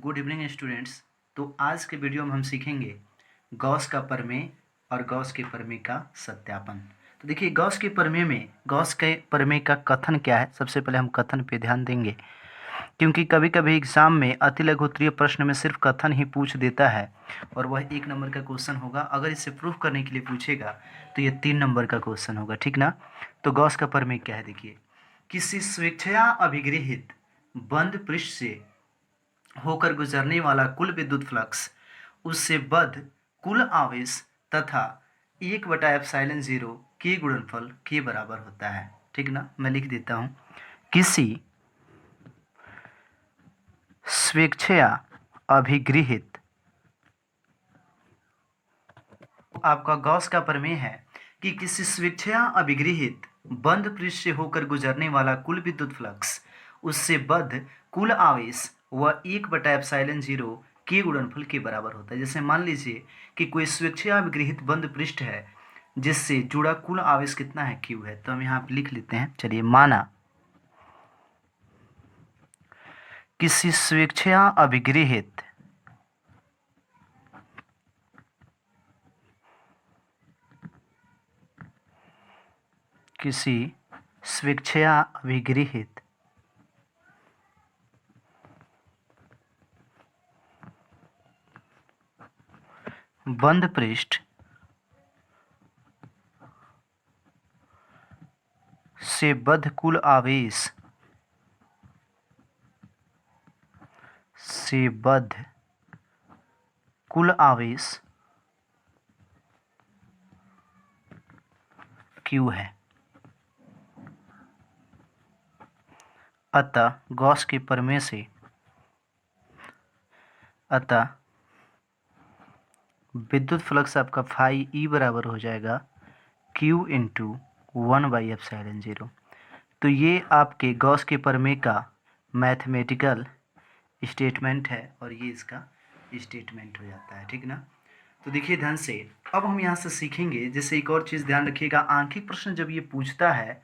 Good evening students. तो आज के वीडियो में हम सीखेंगे गॉस का प्रमेय और गॉस के प्रमेय का सत्यापन। तो देखिए, गॉस के प्रमेय में गॉस के प्रमेय का कथन क्या है। सबसे पहले हम कथन पे ध्यान देंगे, क्योंकि कभी कभी एग्जाम में अति लघु उत्तरीय प्रश्न में सिर्फ कथन ही पूछ देता है और वह 1 नंबर का क्वेश्चन होगा। अगर इसे प्रूफ करने के लिए पूछेगा तो ये 3 नंबर का क्वेश्चन होगा, ठीक ना। तो गॉस का प्रमेय क्या है, देखिए, किसी स्वेच्छया अभिगृहित बंद पृष्ठ से होकर गुजरने वाला कुल विद्युत फ्लक्स उससे बद्ध कुल आवेश तथा 1/एप्सिलॉन 0 के गुणनफल के बराबर होता है, ठीक ना। मैं लिख देता हूँ, किसी स्वेच्छया अभिगृहित, आपका गॉस का प्रमेय है कि किसी स्वेच्छया अभिगृहित बंद पृष्ठ से होकर गुजरने वाला कुल विद्युत फ्लक्स उससे बद्ध कुल आवेश व 1/एप्सिलॉन 0 के गुणनफल के बराबर होता है। जैसे मान लीजिए कि कोई स्वेच्छया अभिगृहित बंद पृष्ठ है जिससे जुड़ा कुल आवेश कितना है, Q है। तो हम यहाँ पे लिख लेते हैं, चलिए, माना किसी स्वेच्छया अभिगृहित किसी स्वेच्छया अभिगृहित बंद पृष्ठ से बद्ध कुल आवेश से बद्ध कुल आवेश Q है। अतः गॉस के प्रमेय से विद्युत फ्लक्स आपका फाई E बराबर हो जाएगा Q इंटू 1/एप्सिलॉन 0। तो ये आपके गॉस के प्रमेय का मैथमेटिकल स्टेटमेंट है और ये इसका स्टेटमेंट हो जाता है, ठीक ना। तो देखिए ध्यान से, अब हम यहाँ से सीखेंगे। जैसे एक और चीज़ ध्यान रखिएगा, आंखिक प्रश्न जब ये पूछता है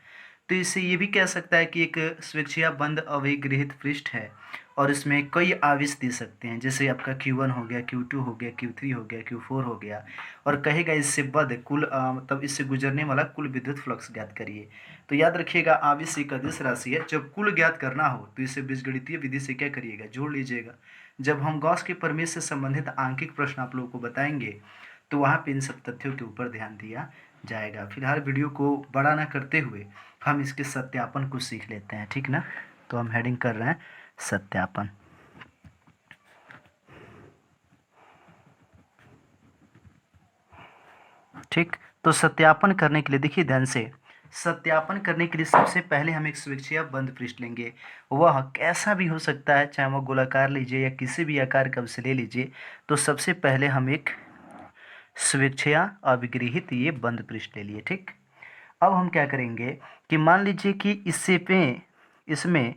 तो इससे ये भी कह सकता है कि एक स्वेच्छया बंद अभिगृहित पृष्ठ है और इसमें कई आवेश दे सकते हैं। जैसे आपका Q1 हो गया, Q2 हो गया, Q3 हो गया, Q4 हो गया, और कहेगा इससे बद्ध कुल मतलब इससे गुजरने वाला कुल विद्युत फ्लक्स ज्ञात करिए। तो याद रखिएगा, आवेश एक अदिश राशि है। जब कुल ज्ञात करना हो तो इसे बीजगणितीय विधि से क्या करिएगा, जोड़ लीजिएगा। जब हम गॉस के प्रमेय से संबंधित आंकिक प्रश्न आप लोगों को बताएंगे तो वहाँ पे इन सब तथ्यों के ऊपर ध्यान दिया जाएगा। फिलहाल वीडियो को बड़ा ना करते हुए हम इसके सत्यापन को सीख लेते हैं, ठीक ना। तो हम हेडिंग कर रहे हैं सत्यापन। ठीक, तो सत्यापन करने के लिए देखिए ध्यान से, सत्यापन करने के लिए सबसे पहले हम एक स्वेच्छया बंद पृष्ठ लेंगे। वह कैसा भी हो सकता है, चाहे वह गोलाकार लीजिए या किसी भी आकार का उसे ले लीजिए। तो सबसे पहले हम एक स्वेच्छया अभिगृहित ये बंद पृष्ठ ले लिए, ठीक। अब हम क्या करेंगे कि मान लीजिए कि इसमें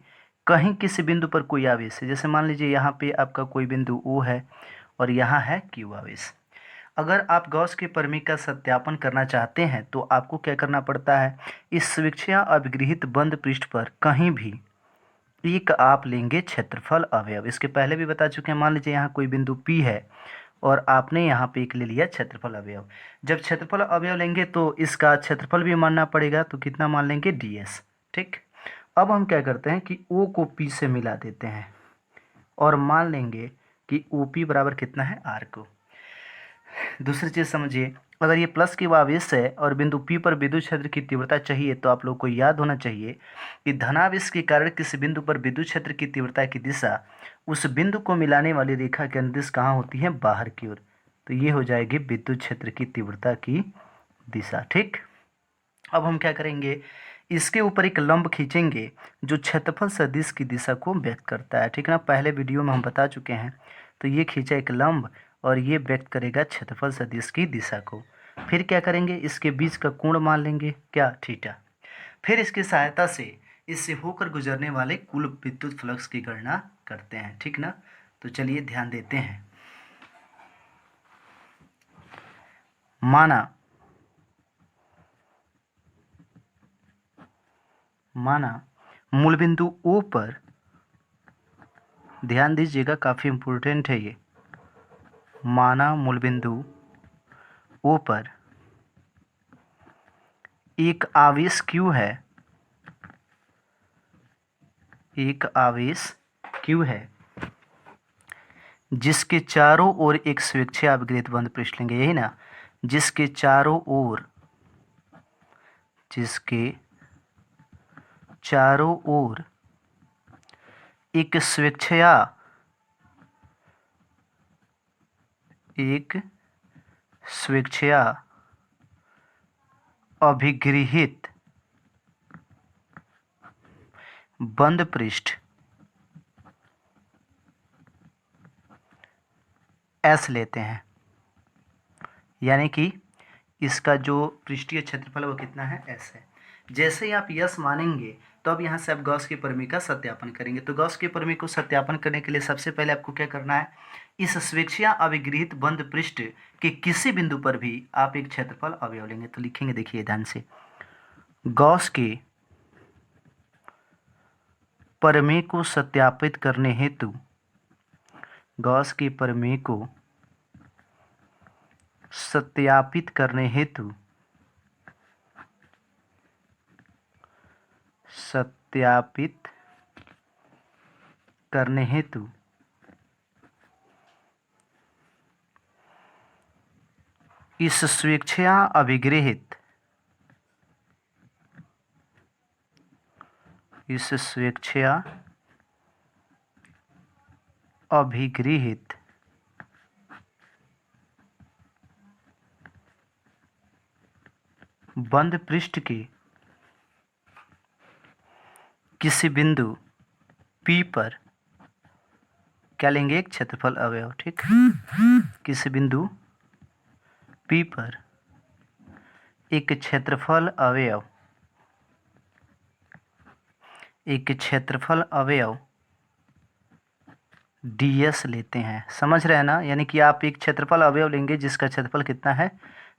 कहीं किसी बिंदु पर कोई आवेश है। जैसे मान लीजिए यहाँ पे आपका कोई बिंदु O है और यहाँ है Q आवेश। अगर आप गॉस के प्रमेय का सत्यापन करना चाहते हैं तो आपको क्या करना पड़ता है, इस स्वेच्छया अभिगृहित बंद पृष्ठ पर कहीं भी एक आप लेंगे क्षेत्रफल अवयव। इसके पहले भी बता चुके हैं। मान लीजिए यहाँ कोई बिंदु P है और आपने यहाँ पे एक ले लिया क्षेत्रफल अवयव। जब क्षेत्रफल अवयव लेंगे तो इसका क्षेत्रफल भी मानना पड़ेगा, तो कितना मान लेंगे, ds, ठीक। अब हम क्या करते हैं कि O को P से मिला देते हैं और मान लेंगे कि OP बराबर कितना है, R को। दूसरी चीज़ समझिए, अगर ये प्लस की आवेश है और बिंदु P पर विद्युत क्षेत्र की तीव्रता चाहिए तो आप लोग को याद होना चाहिए कि धनावेश के कारण किसी बिंदु पर विद्युत क्षेत्र की तीव्रता की दिशा उस बिंदु को मिलाने वाली रेखा के अनुदिश कहाँ होती है, बाहर की ओर। तो ये हो जाएगी विद्युत क्षेत्र की तीव्रता की दिशा, ठीक। अब हम क्या करेंगे, इसके ऊपर एक लंब खींचेंगे जो क्षेत्रफल सदिश की दिशा को व्यक्त करता है, ठीक ना। पहले वीडियो में हम बता चुके हैं। तो ये खींचा एक लंब और ये व्यक्त करेगा क्षेत्रफल सदिश की दिशा को। फिर क्या करेंगे, इसके बीच का कोण मान लेंगे, क्या, थीटा। फिर इसकी सहायता से इससे होकर गुजरने वाले कुल विद्युत फ्लक्स की गणना करते हैं, ठीक ना। तो चलिए ध्यान देते हैं। माना मूल बिंदु O पर ध्यान दीजिएगा, काफ़ी इम्पोर्टेंट है ये। माना मूल बिंदु ओ पर एक आवेश Q है, एक आवेश Q है जिसके चारों ओर एक स्वेच्छा अपग्रेहित बंद पृष्ठ लेंगे, यही ना, जिसके चारों ओर, जिसके चारों ओर एक स्वेच्छा, एक स्वेच्छा अभिगृहित बंद पृष्ठ S लेते हैं। यानी कि इसका जो पृष्ठीय क्षेत्रफल है वो कितना है, S है। जैसे ही आप यस मानेंगे तो अब यहाँ से आप गॉस के प्रमेय का सत्यापन करेंगे। तो गॉस के प्रमेय को सत्यापन करने के लिए सबसे पहले आपको क्या करना है, इस स्वेच्छा अभिगृहित बंद पृष्ठ के किसी बिंदु पर भी आप एक क्षेत्रफल अवयव लेंगे। तो लिखेंगे, देखिए ध्यान से, गॉस के प्रमेय को सत्यापित करने हेतु, गॉस के प्रमेय को सत्यापित करने हेतु, सत्यापित करने हेतु इस स्वेच्छा अभिगृहित, इस स्वेच्छा अभिगृहित बंद पृष्ठ के किसी बिंदु P पर क्या लेंगे, एक क्षेत्रफल अवयव, ठीक। किसी बिंदु P पर एक क्षेत्रफल अवयव, एक क्षेत्रफल अवयव ds लेते हैं। समझ रहे हैं ना, यानी कि आप एक क्षेत्रफल अवयव लेंगे जिसका क्षेत्रफल कितना है,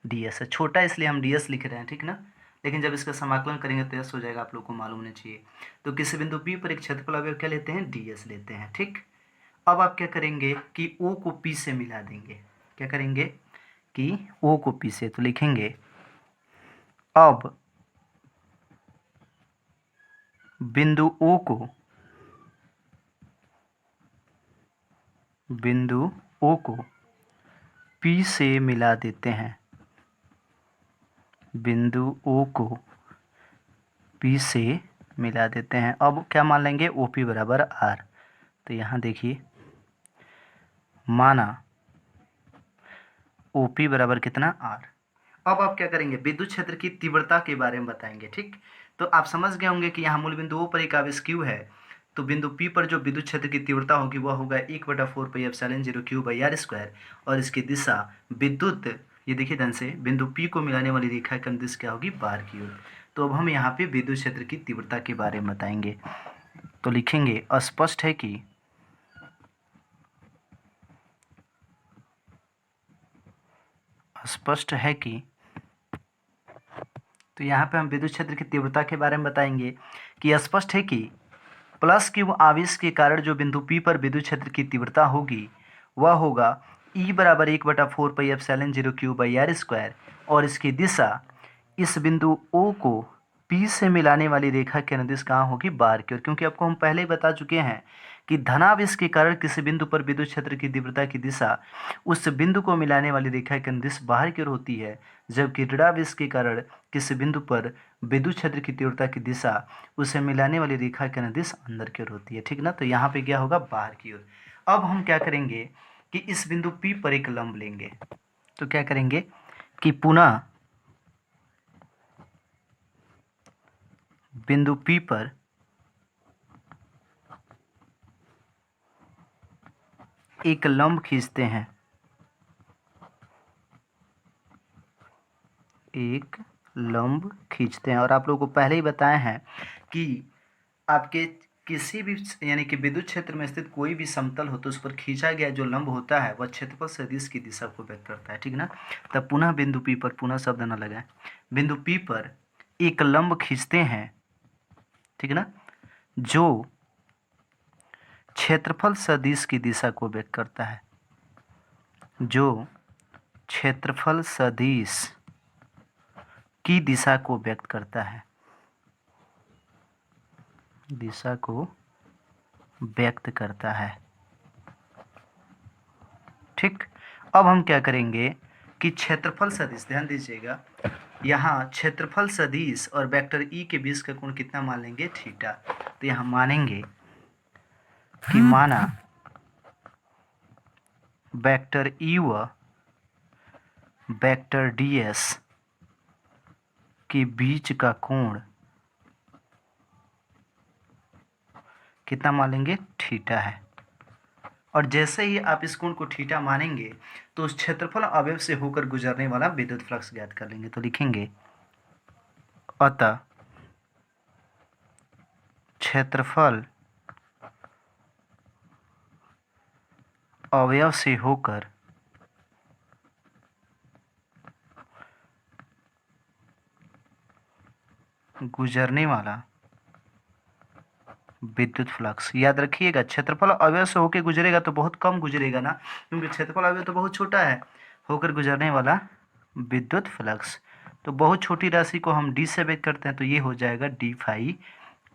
ds है। छोटा इसलिए हम ds लिख रहे हैं, ठीक ना, लेकिन जब इसका समाकलन करेंगे तो s हो जाएगा, आप लोग को मालूम होना चाहिए। तो किसी बिंदु P पर एक क्षेत्रफल अवयव क्या लेते हैं, ds लेते हैं, ठीक। अब आप क्या करेंगे कि O को P से मिला देंगे। क्या करेंगे कि O को P से, तो लिखेंगे अब बिंदु O को, बिंदु O को P से मिला देते हैं, बिंदु O को P से मिला देते हैं। अब क्या मान लेंगे, OP बराबर R। तो यहाँ देखिए, माना OP बराबर कितना, R। अब आप क्या करेंगे, विद्युत क्षेत्र की तीव्रता के बारे में बताएंगे, ठीक। तो आप समझ गए होंगे कि यहाँ मूल बिंदु O पर एक आवेश Q है, तो बिंदु P पर जो विद्युत क्षेत्र की तीव्रता होगी वह होगा 1/4πε0 Q/r², और इसकी दिशा विद्युत, ये देखिए ध्यान से, बिंदु P को मिलाने वाली रेखा की दिशा क्या होगी, बाहर की ओर। तो अब हम यहाँ पे विद्युत क्षेत्र की तीव्रता के बारे में बताएंगे। तो लिखेंगे, स्पष्ट है कि, स्पष्ट है कि, तो यहाँ पे हम विद्युत क्षेत्र की तीव्रता के बारे में बताएंगे कि स्पष्ट है कि प्लस Q आवेश के कारण जो बिंदु P पर विद्युत क्षेत्र की तीव्रता होगी वह होगा E बराबर 1/4πε0 Q/r², और इसकी दिशा इस बिंदु O को P से मिलाने वाली रेखा के अनुदिश कहाँ होगी, बाहर की ओर। क्योंकि आपको हम पहले ही बता चुके हैं कि धनावेश के कारण किसी बिंदु पर विद्युत क्षेत्र की तीव्रता की दिशा उस बिंदु को मिलाने वाली रेखा के अनुदिश बाहर की ओर होती है, जबकि ऋणावेश के कारण किसी बिंदु पर विद्युत क्षेत्र की तीव्रता की दिशा उसे मिलाने वाली रेखा के अनुदिश अंदर की ओर होती है, ठीक ना। तो यहाँ पे क्या होगा, बाहर की ओर। अब हम क्या करेंगे कि इस बिंदु P पर एक लंब लेंगे। तो क्या करेंगे कि पुनः बिंदु P पर एक लंब खींचते हैं, एक लंब खींचते हैं। और आप लोगों को पहले ही बताए हैं कि आपके किसी भी, यानी कि विद्युत क्षेत्र में स्थित कोई भी समतल हो तो उस पर खींचा गया जो लंब होता है वह क्षेत्रफल सदिश की दिशा को व्यक्त करता है, ठीक ना। तब पुनः बिंदु P पर, पुनः शब्द न लगाएं, बिंदु P पर एक लंब खींचते हैं, ठीक ना, जो क्षेत्रफल सदिश की दिशा को व्यक्त करता है। जो क्षेत्रफल सदिश की दिशा को व्यक्त करता है, दिशा को व्यक्त करता है। ठीक, अब हम क्या करेंगे कि क्षेत्रफल सदिश, ध्यान दीजिएगा, यहाँ क्षेत्रफल सदिश और वेक्टर ई के बीच का कोण कितना मान लेंगे, थीटा। तो यहाँ मानेंगे कि माना वेक्टर ई व वेक्टर डी एस के बीच का कोण कितना मान लेंगे, थीटा है। और जैसे ही आप इस कोण को थीटा मानेंगे तो उस क्षेत्रफल अवयव से होकर गुजरने वाला विद्युत फ्लक्स ज्ञात कर लेंगे। तो लिखेंगे अतः क्षेत्रफल अवयव से होकर गुजरने वाला विद्युत फ्लक्स, याद रखिएगा क्षेत्रफल अवयव से होकर गुजरेगा तो बहुत कम गुजरेगा ना, क्योंकि क्षेत्रफल अवयव तो बहुत छोटा है। होकर गुजरने वाला विद्युत फ्लक्स, तो बहुत छोटी राशि को हम डी से व्यक्त करते हैं, तो ये हो जाएगा डी फाई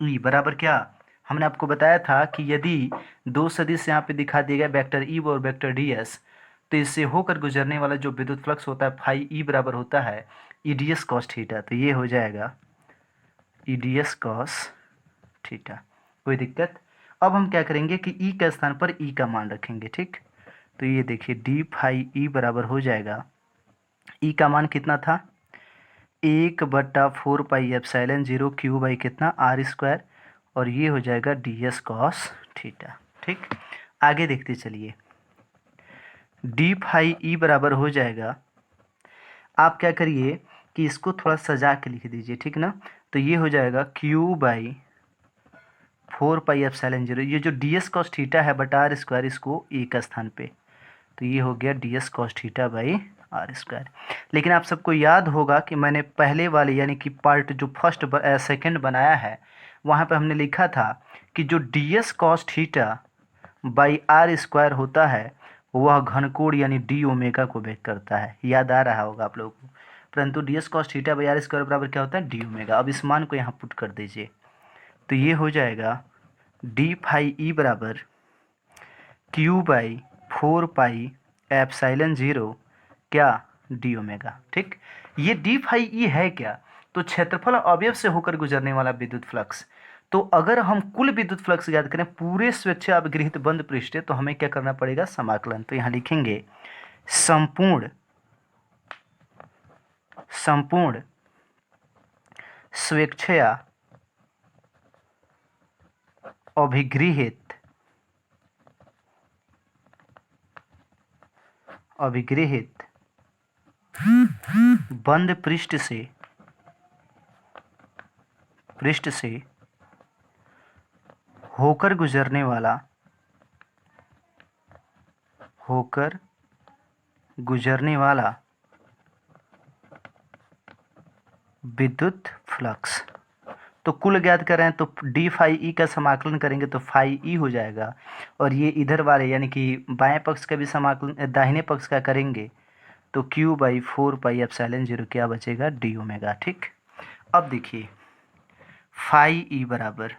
ई बराबर क्या, हमने आपको बताया था कि यदि दो सदिश यहाँ पे दिखा दिया गया वेक्टर ई और वेक्टर डी एस, तो इससे होकर गुजरने वाला जो विद्युत फ्लक्स होता है फाई ई बराबर होता है E D s cos theta. तो ये हो जाएगा E D s cos theta. कोई दिक्कत? अब हम क्या करेंगे कि ई के स्थान पर ई का मान रखेंगे। ठीक, तो ये देखिए डी फाई ई बराबर हो जाएगा, ई का मान कितना था, 1/4 पाई एप्सिलॉन 0 क्यू बाई कितना आर स्क्वायर, और ये हो जाएगा डी एस कॉस थीटा। ठीक, आगे देखते चलिए, डी फाई ई बराबर हो जाएगा, आप क्या करिए कि इसको थोड़ा सजा के लिख दीजिए, ठीक ना। तो ये हो जाएगा क्यू बाई 4 पाई एप्सिलॉन 0, ये जो डी एस कॉस थीटा है बटा आर स्क्वायर, इसको ए का स्थान पे, तो ये हो गया d s cos theta by r square. लेकिन आप सबको याद होगा कि मैंने पहले वाले यानी कि पार्ट जो फर्स्ट सेकंड बनाया है, वहाँ पे हमने लिखा था कि जो d s cos theta by r square होता है वह घनकोण यानी डी ओमेगा को व्यक्त करता है। याद आ रहा होगा आप लोगों को, परंतु d s cos theta by r square बराबर क्या होता है, डी ओमेगा। अब इस मान को यहाँ पुट कर दीजिए, तो ये हो जाएगा डी फाई ई बराबर क्यू बाई 4 पाई एप्सिलॉन 0 क्या, डी ओमेगा। ठीक, ये डी फाई ई है क्या, तो क्षेत्रफल अवयव से होकर गुजरने वाला विद्युत फ्लक्स। तो अगर हम कुल विद्युत फ्लक्स याद करें पूरे स्वेच्छा अपगृहित बंद पृष्ठ, तो हमें क्या करना पड़ेगा, समाकलन। तो यहाँ लिखेंगे संपूर्ण स्वेच्छया अभिगृहित बंद पृष्ठ से होकर गुजरने वाला विद्युत फ्लक्स। तो कुल ज्ञात कर रहे हैं, तो डी फाई ई का समाकलन करेंगे तो फाई ई हो जाएगा, और ये इधर वाले यानी कि बाएं पक्ष का भी समाकलन दाहिने पक्ष का करेंगे तो क्यू बाई 4 पाई एप्सिलॉन 0 क्या बचेगा, डी ओमेगा। ठीक, अब देखिए फाई ई बराबर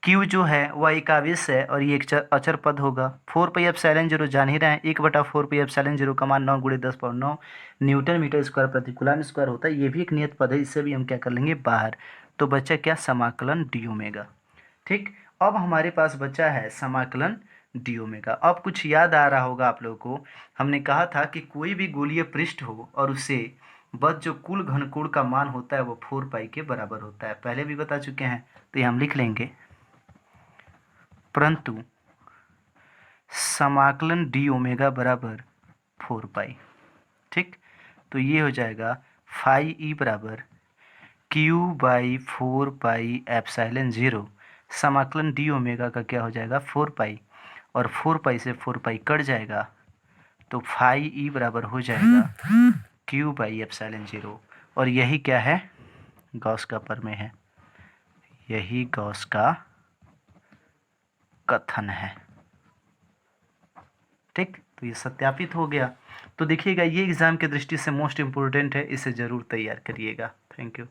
क्यू जो है वह एक आवेश है और ये एक अचर पद होगा। 4 पाई एप्सिलॉन 0 जान ही रहे हैं, 1/4 पाई एप्सिलॉन 0 का मान 9 × 10⁹ न्यूटन मीटर स्क्वायर प्रति कूलम स्क्वायर होता है। ये भी एक नियत पद है, इससे भी हम क्या कर लेंगे बाहर। तो बचा क्या, समाकलन डी ओमेगा। ठीक, अब हमारे पास बचा है समाकलन डी ओमेगा। अब कुछ याद आ रहा होगा आप लोगों को, हमने कहा था कि कोई भी गोलीय पृष्ठ हो और उसे बस जो कुल घनकोण का मान होता है वो 4 पाई के बराबर होता है, पहले भी बता चुके हैं। तो ये हम लिख लेंगे, परंतु समाकलन डी ओमेगा बराबर 4 पाई। ठीक, तो ये हो जाएगा फाई ई बराबर क्यू बाई 4 पाई एप्सिलॉन 0, समाकलन डी ओमेगा का क्या हो जाएगा 4 पाई, और 4 पाई से 4 पाई कट जाएगा, तो फाई ई बराबर हो जाएगा क्यू बाई एप्सिलॉन 0। और यही क्या है, गॉस का प्रमेय है, यही गॉस का कथन है। ठीक, तो ये सत्यापित हो गया। तो देखिएगा ये एग्ज़ाम की दृष्टि से मोस्ट इम्पोर्टेंट है, इसे ज़रूर तैयार करिएगा। Thank you.